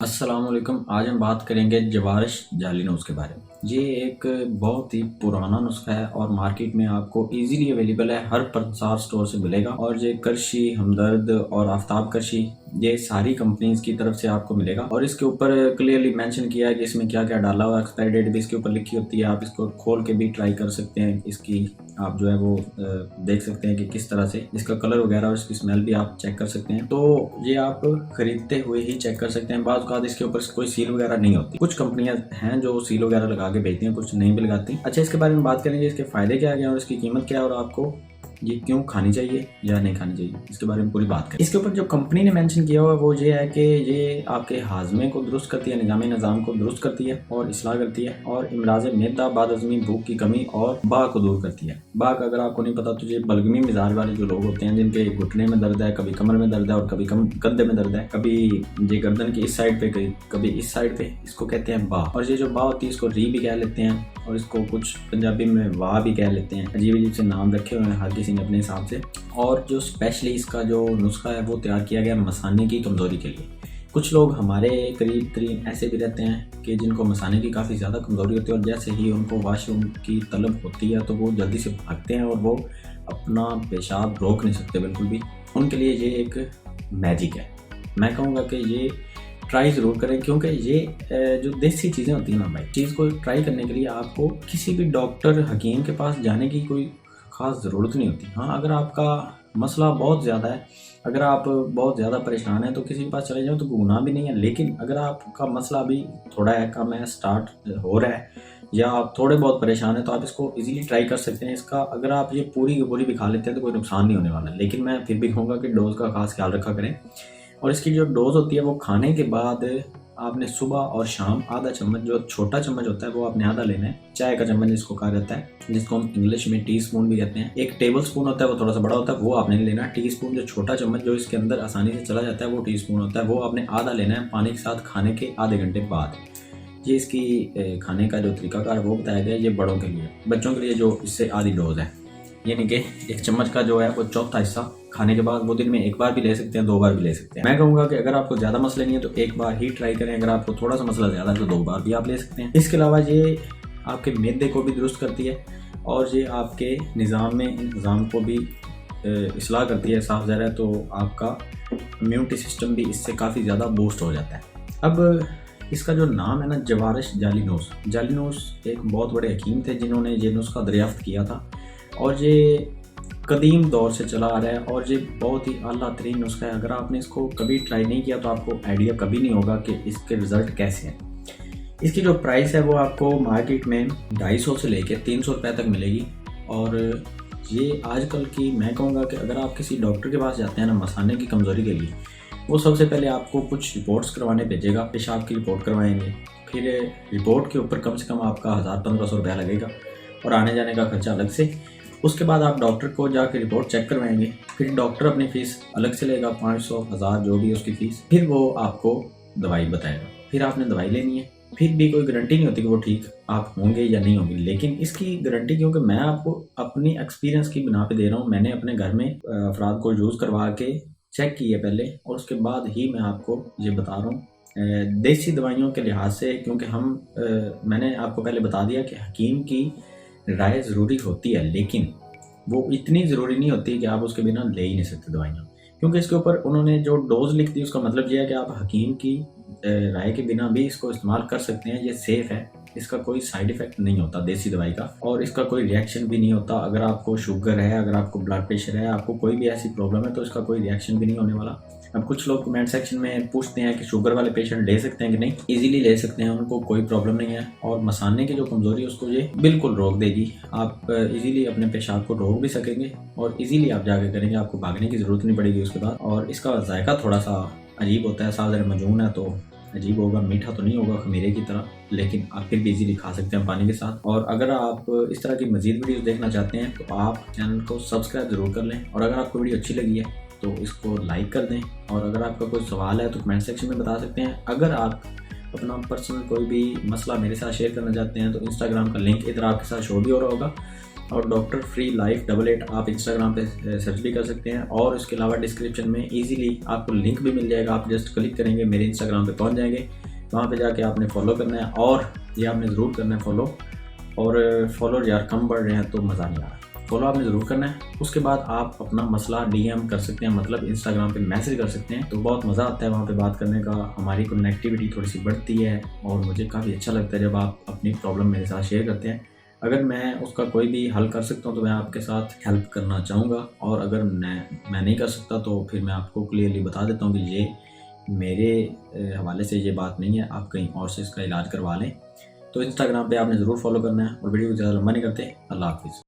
अस्सलामुअलैकुम। आज हम बात करेंगे जवारिश जालिनोज के बारे में। ये एक बहुत ही पुराना नुस्खा है और मार्केट में आपको इजीली अवेलेबल है, हर प्रसार स्टोर से मिलेगा। और ये करशी, हमदर्द और आफ्ताब करशी, ये सारी कंपनीज की तरफ से आपको मिलेगा। और इसके ऊपर क्लियरली मेंशन किया है कि इसमें क्या क्या डाला हुआ है। एक्सपायरी डेट भी इसके ऊपर लिखी होती है। आप इसको खोल के भी ट्राई कर सकते हैं। इसकी आप जो है वो देख सकते हैं कि किस तरह से इसका कलर वगैरह और इसकी स्मेल भी आप चेक कर सकते हैं। तो ये आप खरीदते हुए ही चेक कर सकते हैं। बाद इसके ऊपर कोई सील वगैरह नहीं होती। कुछ कंपनियां हैं जो सील वगैरह लगा के भेजती हैं, कुछ नहीं भी लगाती। अच्छा, इसके बारे में बात करेंगे, इसके फायदे क्या है और इसकी कीमत क्या है और आपको ये क्यों खानी चाहिए या नहीं खानी चाहिए, इसके बारे में पूरी बात करें। इसके ऊपर जो कंपनी ने मेंशन किया हुआ है वो ये है कि ये आपके हाजमे को दुरुस्त करती है, निज़ाम को दुरुस्त करती है और इस्लाह करती है और इमराज मैदा, बदहज़मी, भूख की कमी और बा को दूर करती है। बा का अगर आपको नहीं पता तो ये बलगमी मिजाज वाले जो लोग होते हैं, जिनके घुटने में दर्द है, कभी कमर में दर्द है और कभी कंधे में दर्द है, कभी ये गर्दन की इस साइड पे, कभी इस साइड पे, इसको कहते हैं बा। और ये जो बा होती है इसको री भी कह लेते हैं और इसको कुछ पंजाबी में वाह भी कह लेते हैं। अजीब अजीब से नाम रखे हुए हैं हर किसी ने अपने हिसाब से। और जो स्पेशली इसका जो नुस्खा है वो तैयार किया गया मसाने की कमज़ोरी के लिए। कुछ लोग हमारे करीब तरीन ऐसे भी रहते हैं कि जिनको मसाने की काफ़ी ज़्यादा कमज़ोरी होती है और जैसे ही उनको वाशरूम की तलब होती है तो वो जल्दी से भागते हैं और वो अपना पेशाब रोक नहीं सकते बिल्कुल भी। उनके लिए ये एक मैजिक है। मैं कहूँगा कि ये ट्राई ज़रूर करें, क्योंकि ये जो देसी चीज़ें होती हैं ना भाई, चीज़ को ट्राई करने के लिए आपको किसी भी डॉक्टर हकीम के पास जाने की कोई ख़ास ज़रूरत नहीं होती। हाँ, अगर आपका मसला बहुत ज़्यादा है, अगर आप बहुत ज़्यादा परेशान हैं तो किसी के पास चले जाओ तो गुनाह भी नहीं है। लेकिन अगर आपका मसला अभी थोड़ा है, कम है, स्टार्ट हो रहा है या आप थोड़े बहुत परेशान हैं तो आप इसको इजीली ट्राई कर सकते हैं। इसका अगर आप ये पूरी की पूरी भी खा लेते हैं तो कोई नुकसान नहीं होने वाला। लेकिन मैं फिर भी कहूँगा कि डोज़ का खास ख्याल रखा करें। और इसकी जो डोज़ होती है वो खाने के बाद आपने सुबह और शाम आधा चम्मच, जो छोटा चम्मच होता है वो आपने आधा लेना है। चाय का चम्मच जिसको कहा जाता है, जिसको हम इंग्लिश में टी स्पून भी कहते हैं। एक टेबल स्पून होता है वो थोड़ा सा बड़ा होता है, वो आपने लेना। टी स्पून जो छोटा चम्मच जो इसके अंदर आसानी से चला जाता है वो टी स्पून होता है, वो आपने आधा लेना है पानी के साथ खाने के आधे घंटे बाद। ये इसकी खाने का जो तरीकाकार वो बताया गया है। ये बड़ों के लिए, बच्चों के लिए जो इससे आधी डोज है, यानी कि एक चम्मच का जो है वो चौथा हिस्सा खाने के बाद वो दिन में एक बार भी ले सकते हैं, 2 बार भी ले सकते हैं। मैं कहूँगा कि अगर आपको ज़्यादा मसले नहीं है तो एक बार ही ट्राई करें। अगर आपको थोड़ा सा मसला ज़्यादा है तो 2 बार भी आप ले सकते हैं। इसके अलावा ये आपके मैदे को भी दुरुस्त करती है और ये आपके निज़ाम को भी इस्लाह करती है। साफ ज़ाहिर है तो आपका इम्यूनिटी सिस्टम भी इससे काफ़ी ज़्यादा बूस्ट हो जाता है। अब इसका जो नाम है ना, जवारिश जालिनोज एक बहुत बड़े हकीम थे जिन्होंने ये नुस्खा दरियाफ्त किया था और ये कदीम दौर से चला आ रहा है और ये बहुत ही आला तरीन नुस्खा है। अगर आपने इसको कभी ट्राई नहीं किया तो आपको आइडिया कभी नहीं होगा कि इसके रिज़ल्ट कैसे हैं। इसकी जो प्राइस है वो आपको मार्केट में 250 से लेकर 300 रुपये तक मिलेगी। और ये आजकल की, मैं कहूँगा कि अगर आप किसी डॉक्टर के पास जाते हैं ना मसाने की कमज़ोरी के लिए, वो सबसे पहले आपको कुछ रिपोर्ट्स करवाने भेजेगा। पेशाब की रिपोर्ट करवाएंगे, फिर रिपोर्ट के ऊपर कम से कम आपका 1000-1500 रुपया लगेगा और आने जाने का खर्चा अलग से। उसके बाद आप डॉक्टर को जाकर रिपोर्ट चेक करवाएंगे, फिर डॉक्टर अपनी फ़ीस अलग से लेगा, 500, 1000 जो भी उसकी फ़ीस। फिर वो आपको दवाई बताएगा, फिर आपने दवाई लेनी है। फिर भी कोई गारंटी नहीं होती कि वो ठीक आप होंगे या नहीं होंगे, लेकिन इसकी गारंटी, क्योंकि मैं आपको अपनी एक्सपीरियंस की बिना पे दे रहा हूँ। मैंने अपने घर में अफराद को यूज़ करवा के चेक की है पहले और उसके बाद ही मैं आपको ये बता रहा हूँ। देसी दवाइयों के लिहाज से, क्योंकि मैंने आपको पहले बता दिया कि हकीम की राय ज़रूरी होती है, लेकिन वो इतनी ज़रूरी नहीं होती कि आप उसके बिना ले ही नहीं सकते दवाइयाँ। क्योंकि इसके ऊपर उन्होंने जो डोज लिख दी उसका मतलब ये है कि आप हकीम की राय के बिना भी इसको इस्तेमाल कर सकते हैं। ये सेफ़ है, इसका कोई साइड इफ़ेक्ट नहीं होता देसी दवाई का, और इसका कोई रिएक्शन भी नहीं होता। अगर आपको शुगर है, अगर आपको ब्लड प्रेशर है, आपको कोई भी ऐसी प्रॉब्लम है तो इसका कोई रिएक्शन भी नहीं होने वाला। अब कुछ लोग कमेंट सेक्शन में पूछते हैं कि शुगर वाले पेशेंट ले सकते हैं कि नहीं। इजीली ले सकते हैं, उनको कोई प्रॉब्लम नहीं है। और मसाने की जो कमज़ोरी है उसको ये बिल्कुल रोक देगी। आप इजीली अपने पेशाब को रोक भी सकेंगे और इजीली आप जाके करेंगे, आपको भागने की ज़रूरत नहीं पड़ेगी उसके बाद। और इसका जायका थोड़ा सा अजीब होता है, साथ मजून है तो अजीब होगा, मीठा तो नहीं होगा खमीरे की तरह, लेकिन आप फिर भी इजीली खा सकते हैं पानी के साथ। और अगर आप इस तरह की मज़ीद वीडियोस देखना चाहते हैं तो आप चैनल को सब्सक्राइब ज़रूर कर लें। और अगर आपको वीडियो अच्छी लगी है तो इसको लाइक कर दें। और अगर आपका कोई सवाल है तो कमेंट सेक्शन में बता सकते हैं। अगर आप अपना पर्सनल कोई भी मसला मेरे साथ शेयर करना चाहते हैं तो इंस्टाग्राम का लिंक इधर आपके साथ शो भी हो रहा होगा, और डॉक्टर फ्री लाइफ 88 आप इंस्टाग्राम पे सर्च भी कर सकते हैं। और इसके अलावा डिस्क्रिप्शन में इजीली आपको लिंक भी मिल जाएगा, आप जस्ट क्लिक करेंगे मेरे इंस्टाग्राम पे पहुंच जाएंगे। वहाँ पे जाके आपने फॉलो करना है, और ये आपने ज़रूर करना है फॉलो। और फॉलोअर यार कम बढ़ रहे हैं तो मज़ा नहीं आ रहा, फॉलो आपने ज़रूर करना है। उसके बाद आप अपना मसला डीएम कर सकते हैं, मतलब इंस्टाग्राम पे मैसेज कर सकते हैं, तो बहुत मज़ा आता है वहाँ पे बात करने का, हमारी कनेक्टिविटी थोड़ी सी बढ़ती है और मुझे काफ़ी अच्छा लगता है जब आप अपनी प्रॉब्लम मेरे साथ शेयर करते हैं। अगर मैं उसका कोई भी हल कर सकता हूँ तो मैं आपके साथ हेल्प करना चाहूँगा, और अगर मैं नहीं कर सकता तो फिर मैं आपको क्लियरली बता देता हूँ कि ये मेरे हवाले से ये बात नहीं है, आप कहीं और से इसका इलाज करवा लें। तो इंस्टाग्राम पे आपने ज़रूर फॉलो करना है, और वीडियो को ज़्यादा लंबा नहीं करते। अल्लाह हाफिज़।